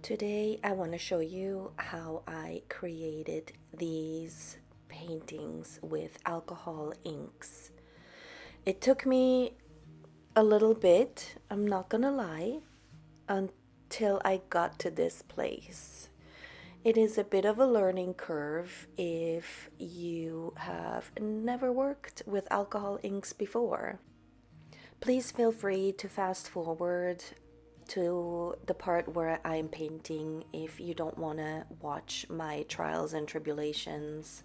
Today I want to show you how I created these paintings with alcohol inks. It took me a little bit, I'm not gonna lie, until I got to this place. It is a bit of a learning curve if you have never worked with alcohol inks before. Please feel free to fast forward to the part where I'm painting if you don't want to watch my trials and tribulations.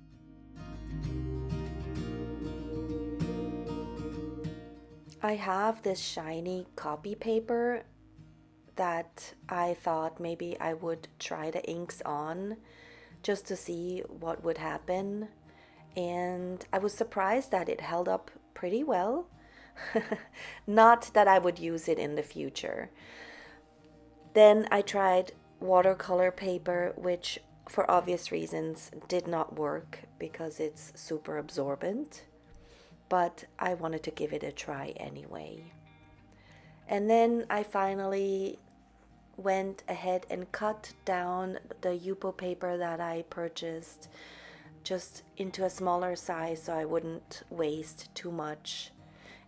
I have this shiny copy paper that I thought maybe I would try the inks on just to see what would happen, and I was surprised that it held up pretty well. Not that I would use it in the future. Then I tried watercolor paper, which for obvious reasons did not work because it's super absorbent, but I wanted to give it a try anyway. And then I finally went ahead and cut down the Yupo paper that I purchased just into a smaller size so I wouldn't waste too much.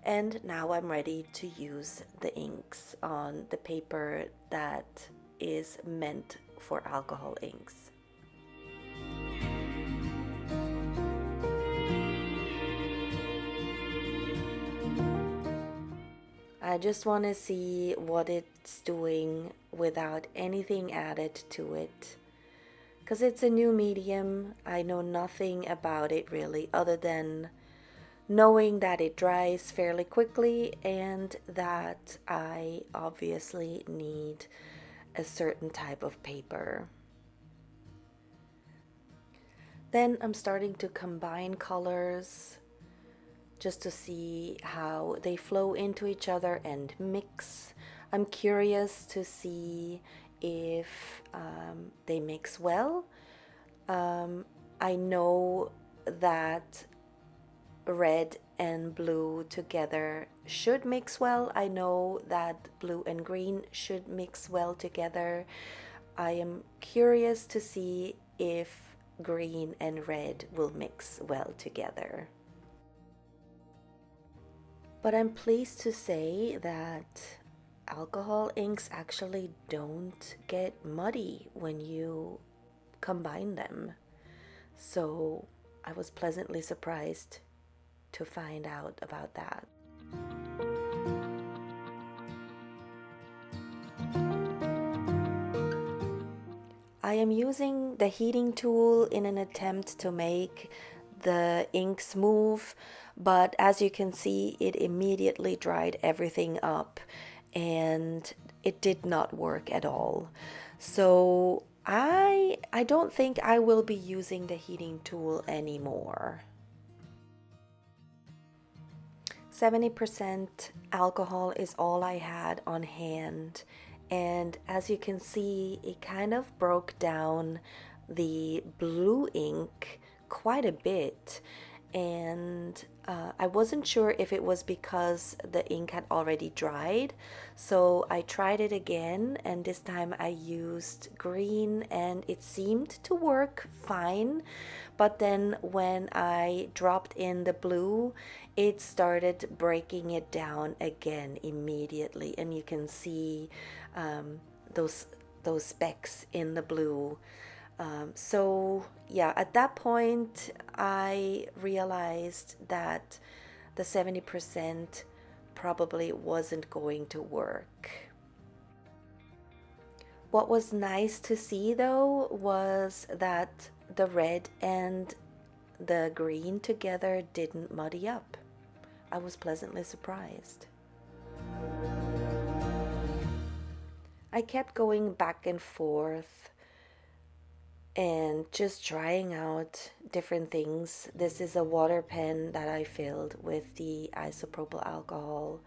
And now I'm ready to use the inks on the paper that is meant for alcohol inks. I just want to see what it's doing without anything added to it. Because it's a new medium, I know nothing about it really other than knowing that it dries fairly quickly and that I obviously need a certain type of paper. Then I'm starting to combine colors just to see how they flow into each other and mix. I'm curious to see if they mix well. I know that red and blue together should mix well. I know that blue and green should mix well together. I am curious to see if green and red will mix well together. But I'm pleased to say that alcohol inks actually don't get muddy when you combine them. So I was pleasantly surprised to find out about that. I am using the heating tool in an attempt to make the inks move, but as you can see, it immediately dried everything up and it did not work at all. So I don't think I will be using the heating tool anymore. 70% alcohol is all I had on hand, and as you can see, it kind of broke down the blue ink quite a bit, and I wasn't sure if it was because the ink had already dried, so I tried it again, and this time I used green and it seemed to work fine. But then when I dropped in the blue, it started breaking it down again immediately, and you can see those specks in the blue. So yeah, at that point I realized that the 70% probably wasn't going to work. What was nice to see though was that the red and the green together didn't muddy up. I was pleasantly surprised. I kept going back and forth and just trying out different things. This is a water pen that I filled with the isopropyl alcohol.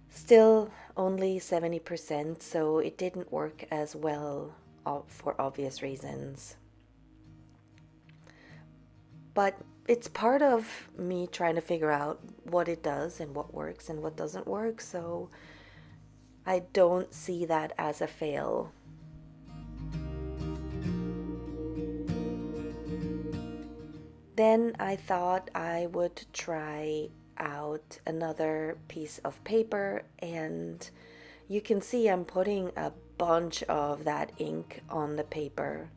Still only 70%, so it didn't work as well for obvious reasons. But it's part of me trying to figure out what it does and what works and what doesn't work, so I don't see that as a fail. Then I thought I would try out another piece of paper, and you can see I'm putting a bunch of that ink on the paper.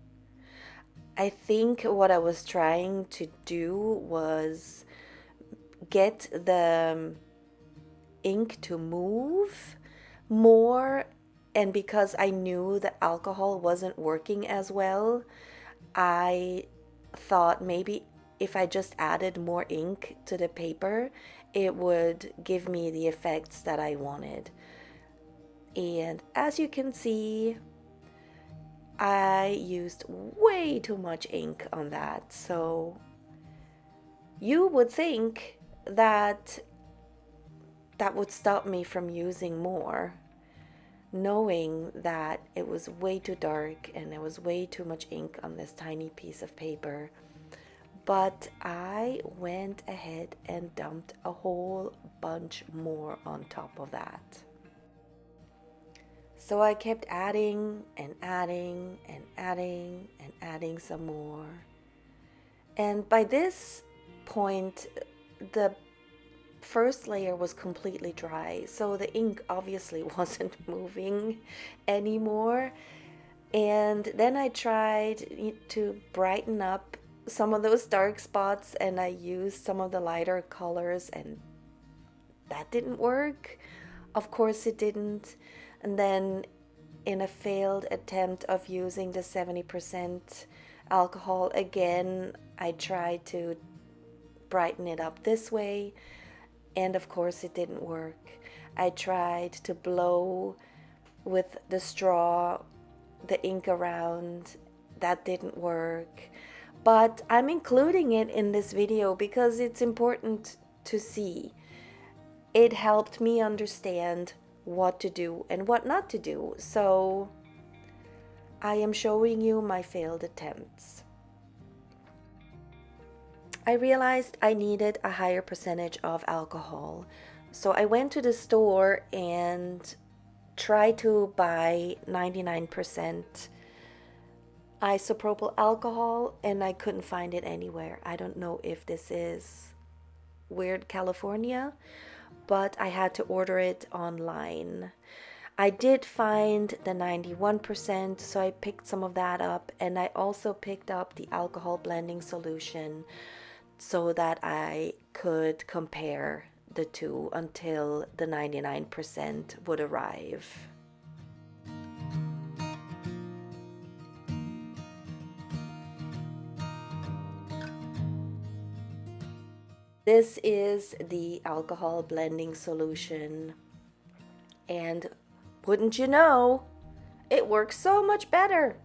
I think what I was trying to do was get the ink to move more, and because I knew the alcohol wasn't working as well, I thought maybe if I just added more ink to the paper, it would give me the effects that I wanted. And as you can see, I used way too much ink on that. So you would think that that would stop me from using more, knowing that it was way too dark and there was way too much ink on this tiny piece of paper. But I went ahead and dumped a whole bunch more on top of that. So I kept adding and adding and adding and adding some more. And by this point, the first layer was completely dry, so the ink obviously wasn't moving anymore. And then I tried to brighten up some of those dark spots, and I used some of the lighter colors, and that didn't work. Of course it didn't. And then in a failed attempt of using the 70% alcohol again, I tried to brighten it up this way, and of course it didn't work. I tried to blow with the straw the ink around. That didn't work. But I'm including it in this video because it's important to see. It helped me understand what to do and what not to do. So I am showing you my failed attempts. I realized I needed a higher percentage of alcohol. So I went to the store and tried to buy 99% isopropyl alcohol, and I couldn't find it anywhere. I don't know if this is weird California, but I had to order it online. I did find the 91%, so I picked some of that up, and I also picked up the alcohol blending solution so that I could compare the two until the 99% would arrive. This is the alcohol blending solution, and wouldn't you know, it works so much better.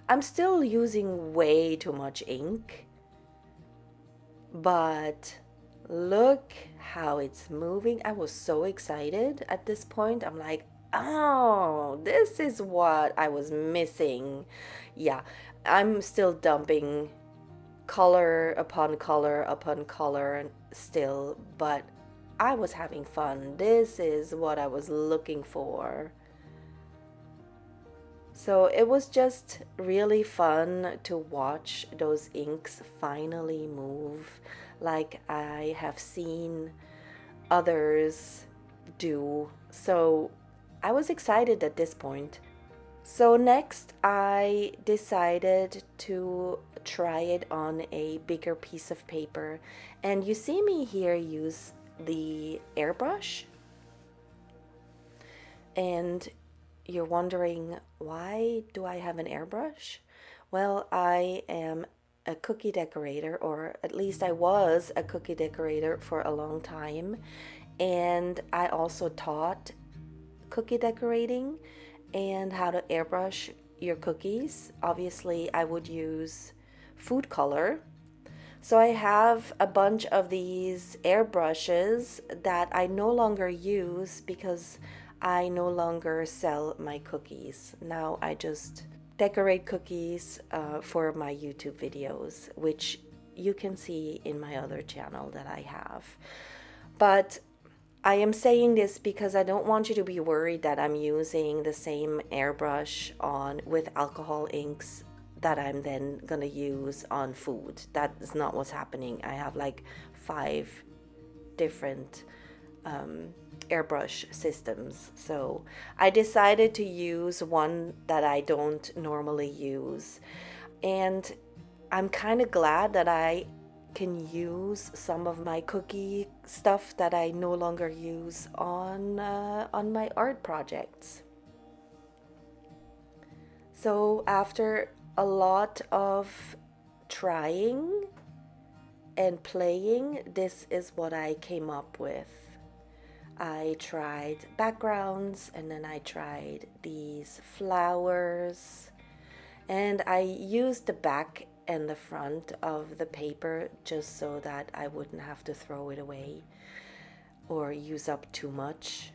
I'm still using way too much ink, but look how it's moving. I was so excited at this point. I'm like, oh, this is what I was missing. Yeah, I'm still dumping color upon color upon color still, but I was having fun. This is what I was looking for. So it was just really fun to watch those inks finally move like I have seen others do. So I was excited at this point. So next I decided to try it on a bigger piece of paper, and you see me here use the airbrush, and you're wondering, why do I have an airbrush? Well, I am a cookie decorator, or at least I was a cookie decorator for a long time, and I also taught cookie decorating and how to airbrush your cookies. Obviously, I would use food color. So I have a bunch of these airbrushes that I no longer use because I no longer sell my cookies. Now I just decorate cookies for my YouTube videos, which you can see in my other channel that I have. But I am saying this because I don't want you to be worried that I'm using the same airbrush on with alcohol inks that I'm then gonna use on food. That is not what's happening. I have like 5 different airbrush systems. So I decided to use one that I don't normally use. And I'm kind of glad that I can use some of my cookie stuff that I no longer use on my art projects. So after a lot of trying and playing, this is what I came up with. I tried backgrounds, and then I tried these flowers, and I used the back and the front of the paper just so that I wouldn't have to throw it away or use up too much.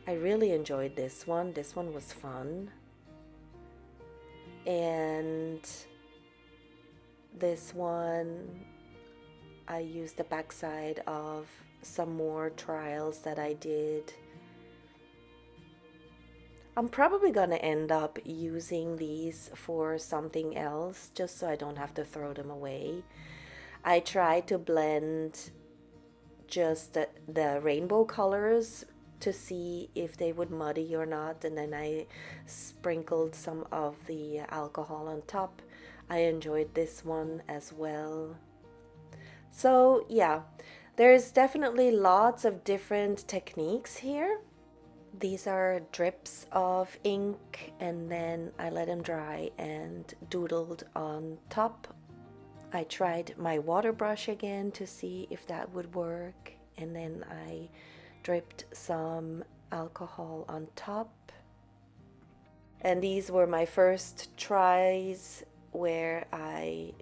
I really enjoyed this one. This one was fun. And this one, I used the backside of some more trials that I did. I'm probably gonna end up using these for something else just so I don't have to throw them away. I tried to blend just the rainbow colors to see if they would muddy or not, and then I sprinkled some of the alcohol on top. I enjoyed this one as well. So yeah, there's definitely lots of different techniques here. These are drips of ink, and then I let them dry and doodled on top. I tried my water brush again to see if that would work, and then I dripped some alcohol on top. And these were my first tries where I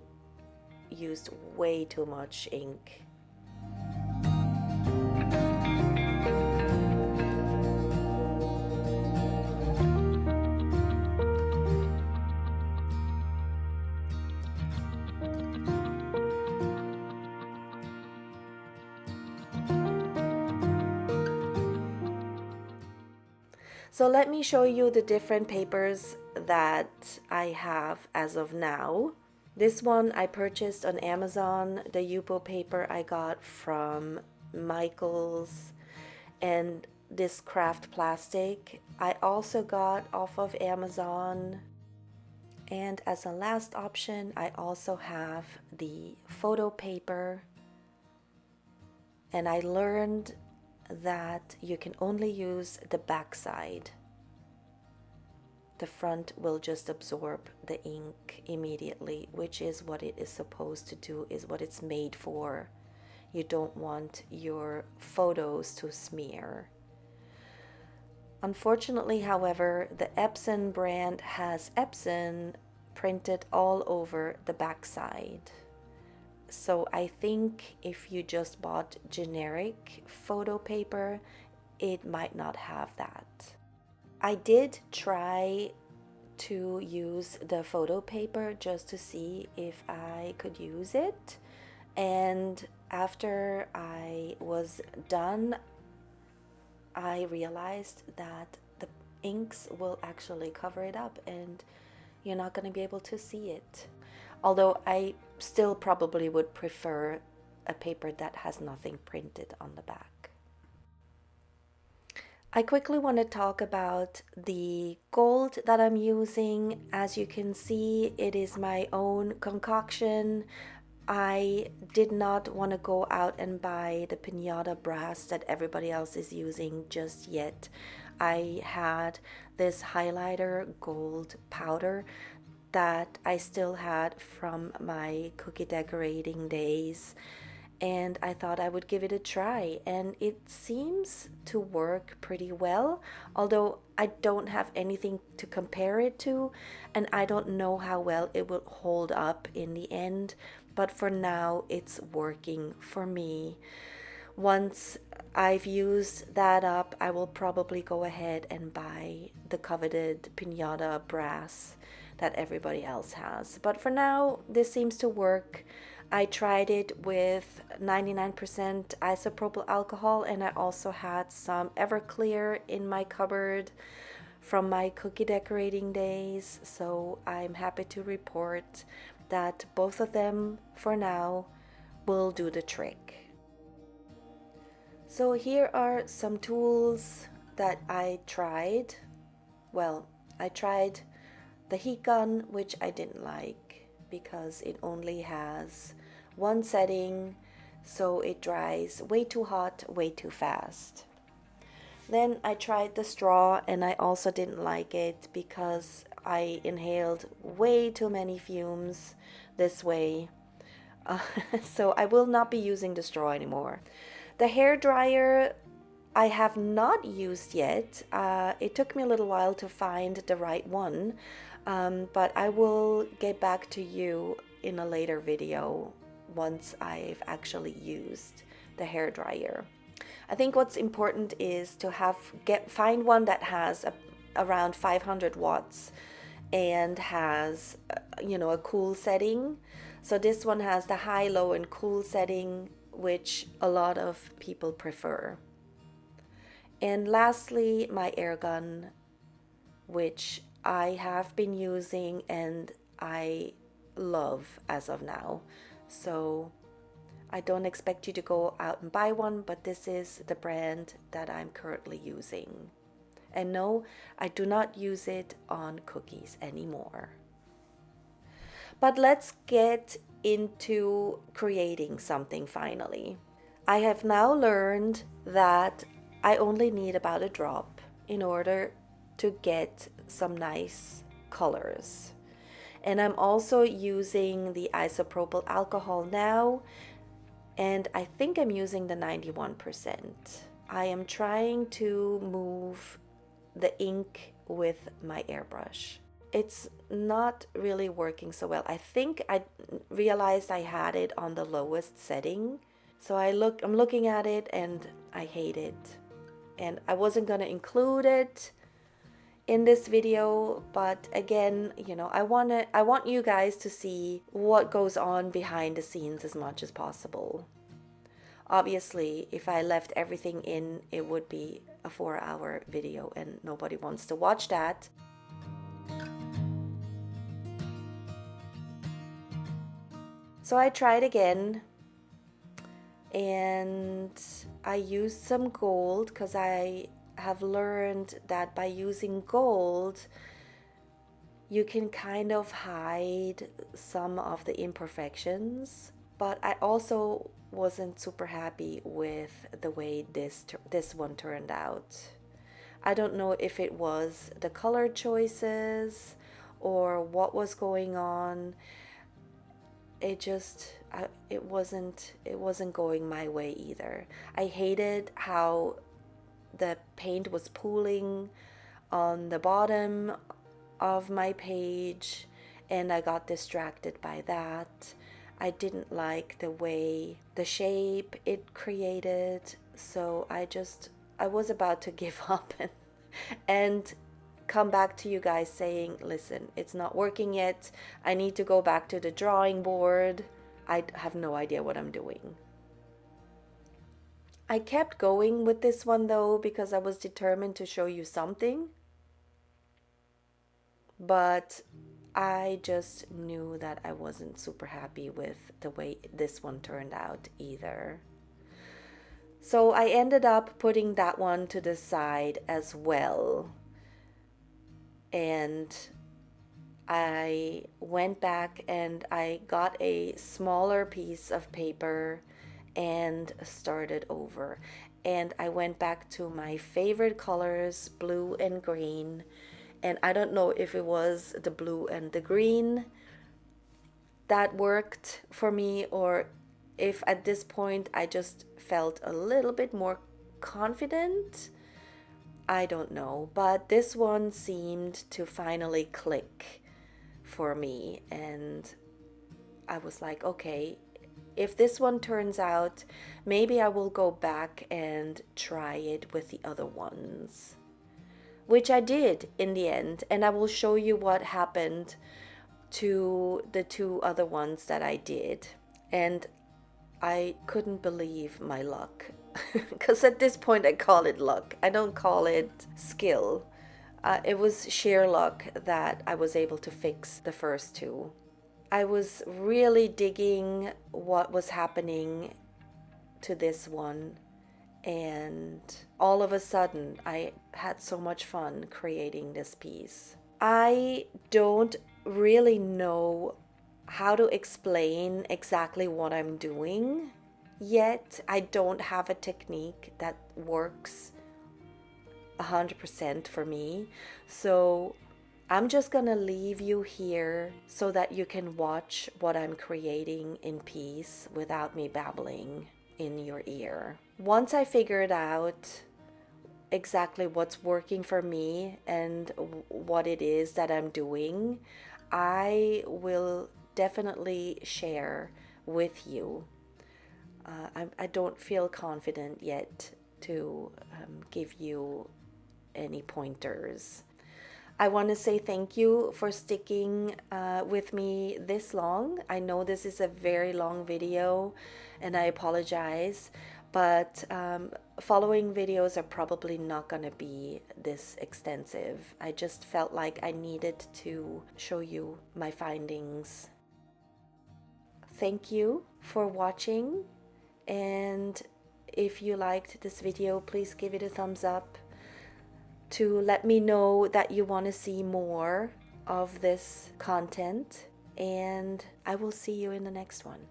used way too much ink. So let me show you the different papers that I have as of now. This one I purchased on Amazon. The Yupo paper I got from Michael's, and this craft plastic I also got off of Amazon. And as a last option, I also have the photo paper. And I learned that you can only use the back side. The front will just absorb the ink immediately, which is what it is supposed to do, is what it's made for. You don't want your photos to smear. Unfortunately, however, the Epson brand has Epson printed all over the back side. So I think if you just bought generic photo paper, it might not have that. I did try to use the photo paper just to see if I could use it. And after I was done, I realized that the inks will actually cover it up and you're not going to be able to see it. Although I still probably would prefer a paper that has nothing printed on the back. I quickly want to talk about the gold that I'm using. As you can see, it is my own concoction. I did not want to go out and buy the piñata brass that everybody else is using just yet. I had this highlighter gold powder that I still had from my cookie decorating days, and I thought I would give it a try, and it seems to work pretty well, although I don't have anything to compare it to, and I don't know how well it will hold up in the end, but for now it's working for me. Once I've used that up, I will probably go ahead and buy the coveted piñata brass that everybody else has. But for now, this seems to work. I tried it with 99% isopropyl alcohol, and I also had some Everclear in my cupboard from my cookie decorating days. So I'm happy to report that both of them for now will do the trick. So here are some tools that I tried. Well, I tried the heat gun, which I didn't like because it only has one setting, so it dries way too hot, way too fast. Then I tried the straw, and I also didn't like it because I inhaled way too many fumes this way. Uh, so I will not be using the straw anymore. The hair dryer I have not used yet. It took me a little while to find the right one, but I will get back to you in a later video once I've actually used the hair dryer. I think what's important is to find one that has around 500 watts and has a cool setting. So this one has the high, low, and cool setting, which a lot of people prefer. And lastly, my air gun, which I have been using and I love as of now. So I don't expect you to go out and buy one, but this is the brand that I'm currently using. And no, I do not use it on cookies anymore. But let's get into creating something finally. I have now learned that I only need about a drop in order to get some nice colors. And I'm also using the isopropyl alcohol now, and I think I'm using the 91%. I am trying to move the ink with my airbrush. It's not really working so well. I think I realized I had it on the lowest setting. So I'm looking at it and I hate it. And I wasn't gonna include it in this video, but again, I want you guys to see what goes on behind the scenes as much as possible. Obviously, if I left everything in, it would be a 4-hour video and nobody wants to watch that. So I tried again, and I used some gold because I have learned that by using gold you can kind of hide some of the imperfections. But I also wasn't super happy with the way this one turned out. I don't know if it was the color choices or what was going on. It wasn't going my way either. I hated how the paint was pooling on the bottom of my page, and I got distracted by that. I didn't like the shape it created, so I was about to give up and come back to you guys saying, listen, it's not working yet. I need to go back to the drawing board. I have no idea what I'm doing. I kept going with this one though because I was determined to show you something. But I just knew that I wasn't super happy with the way this one turned out either. So I ended up putting that one to the side as well. And I went back and I got a smaller piece of paper and started over. And I went back to my favorite colors, blue and green. And I don't know if it was the blue and the green that worked for me, or if at this point I just felt a little bit more confident. I don't know, but this one seemed to finally click for me, and I was like, okay, if this one turns out, maybe I will go back and try it with the other ones, which I did in the end, and I will show you what happened to the two other ones that I did. And I couldn't believe my luck. Because at this point, I call it luck. I don't call it skill. It was sheer luck that I was able to fix the first two. I was really digging what was happening to this one, and all of a sudden, I had so much fun creating this piece. I don't really know how to explain exactly what I'm doing yet. I don't have a technique that works 100% for me. So I'm just gonna leave you here so that you can watch what I'm creating in peace without me babbling in your ear. Once I figure it out exactly what's working for me and what it is that I'm doing, I will definitely share with you. I don't feel confident yet to give you any pointers. I want to say thank you for sticking with me this long. I know this is a very long video and I apologize, but following videos are probably not going to be this extensive. I just felt like I needed to show you my findings. Thank you for watching, and if you liked this video, please give it a thumbs up to let me know that you want to see more of this content, and I will see you in the next one.